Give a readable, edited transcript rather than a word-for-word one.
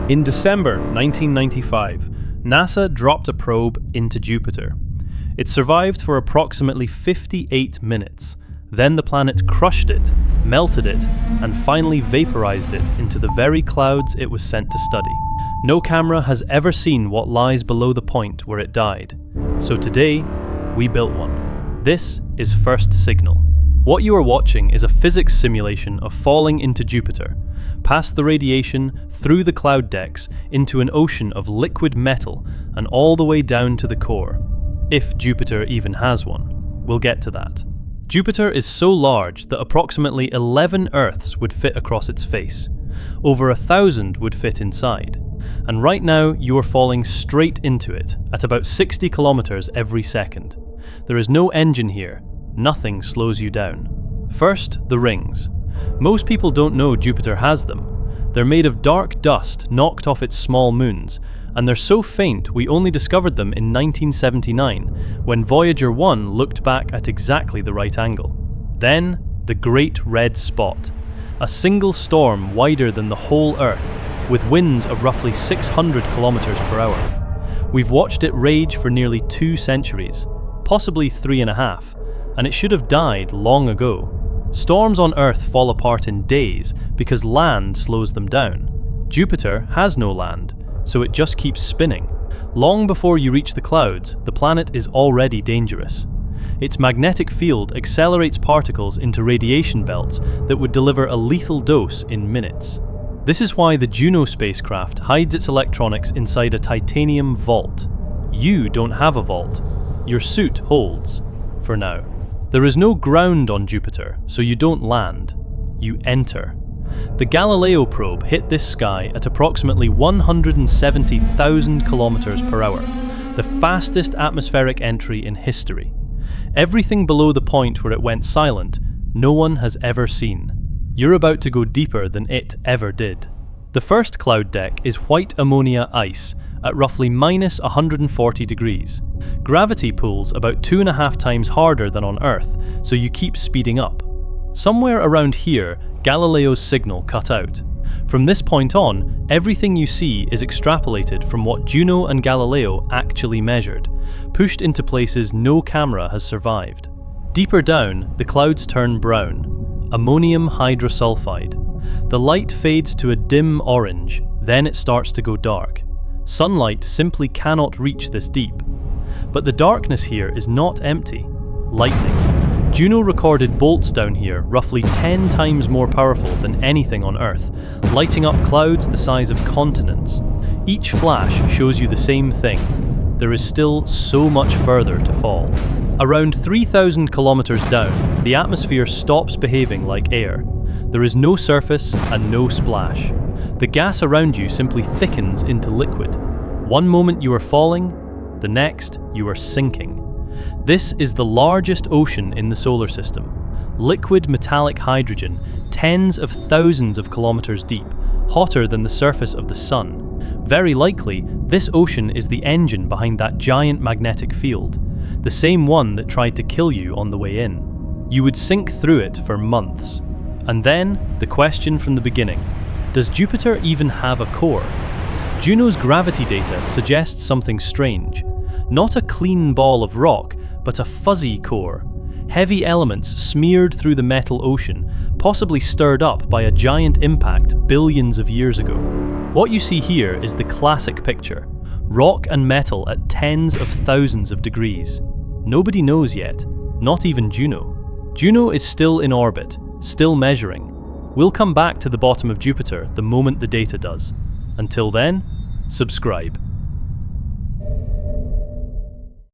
In December 1995, NASA dropped a probe into Jupiter. It survived for approximately 58 minutes. Then the planet crushed it, melted it, and finally vaporized it into the very clouds it was sent to study. No camera has ever seen what lies below the point where it died. So today, we built one. This is First Signal. What you are watching is a physics simulation of falling into Jupiter, past the radiation, through the cloud decks, into an ocean of liquid metal, and all the way down to the core. If Jupiter even has one. We'll get to that. Jupiter is so large that approximately 11 Earths would fit across its face. Over 1,000 would fit inside. And right now, you are falling straight into it, at about 60 kilometers every second. There is no engine here. Nothing slows you down. First, the rings. Most people don't know Jupiter has them. They're made of dark dust knocked off its small moons, and they're so faint we only discovered them in 1979, when Voyager 1 looked back at exactly the right angle. Then, the Great Red Spot. A single storm wider than the whole Earth, with winds of roughly 600 kilometers per hour. We've watched it rage for nearly 2 centuries, possibly 3.5, and it should have died long ago. Storms on Earth fall apart in days because land slows them down. Jupiter has no land, so it just keeps spinning. Long before you reach the clouds, the planet is already dangerous. Its magnetic field accelerates particles into radiation belts that would deliver a lethal dose in minutes. This is why the Juno spacecraft hides its electronics inside a titanium vault. You don't have a vault. Your suit holds, for now. There is no ground on Jupiter, so you don't land. You enter. The Galileo probe hit this sky at approximately 170,000 kilometers per hour, the fastest atmospheric entry in history. Everything below the point where it went silent, no one has ever seen. You're about to go deeper than it ever did. The first cloud deck is white ammonia ice at roughly minus 140 degrees. Gravity pulls about 2.5 times harder than on Earth, so you keep speeding up. Somewhere around here, Galileo's signal cut out. From this point on, everything you see is extrapolated from what Juno and Galileo actually measured, pushed into places no camera has survived. Deeper down, the clouds turn brown. Ammonium hydrosulfide. The light fades to a dim orange, then it starts to go dark. Sunlight simply cannot reach this deep. But the darkness here is not empty. Lightning. Juno recorded bolts down here roughly 10 times more powerful than anything on Earth, lighting up clouds the size of continents. Each flash shows you the same thing. There is still so much further to fall. Around 3,000 kilometers down, the atmosphere stops behaving like air. There is no surface and no splash. The gas around you simply thickens into liquid. One moment you are falling, the next you are sinking. This is the largest ocean in the solar system. Liquid metallic hydrogen, tens of thousands of kilometers deep, hotter than the surface of the sun. Very likely, this ocean is the engine behind that giant magnetic field, the same one that tried to kill you on the way in. You would sink through it for months. And then, the question from the beginning. Does Jupiter even have a core? Juno's gravity data suggests something strange. Not a clean ball of rock, but a fuzzy core. Heavy elements smeared through the metal ocean, possibly stirred up by a giant impact billions of years ago. What you see here is the classic picture. Rock and metal at tens of thousands of degrees. Nobody knows yet, not even Juno. Juno is still in orbit, still measuring. We'll come back to the bottom of Jupiter the moment the data does. Until then, subscribe.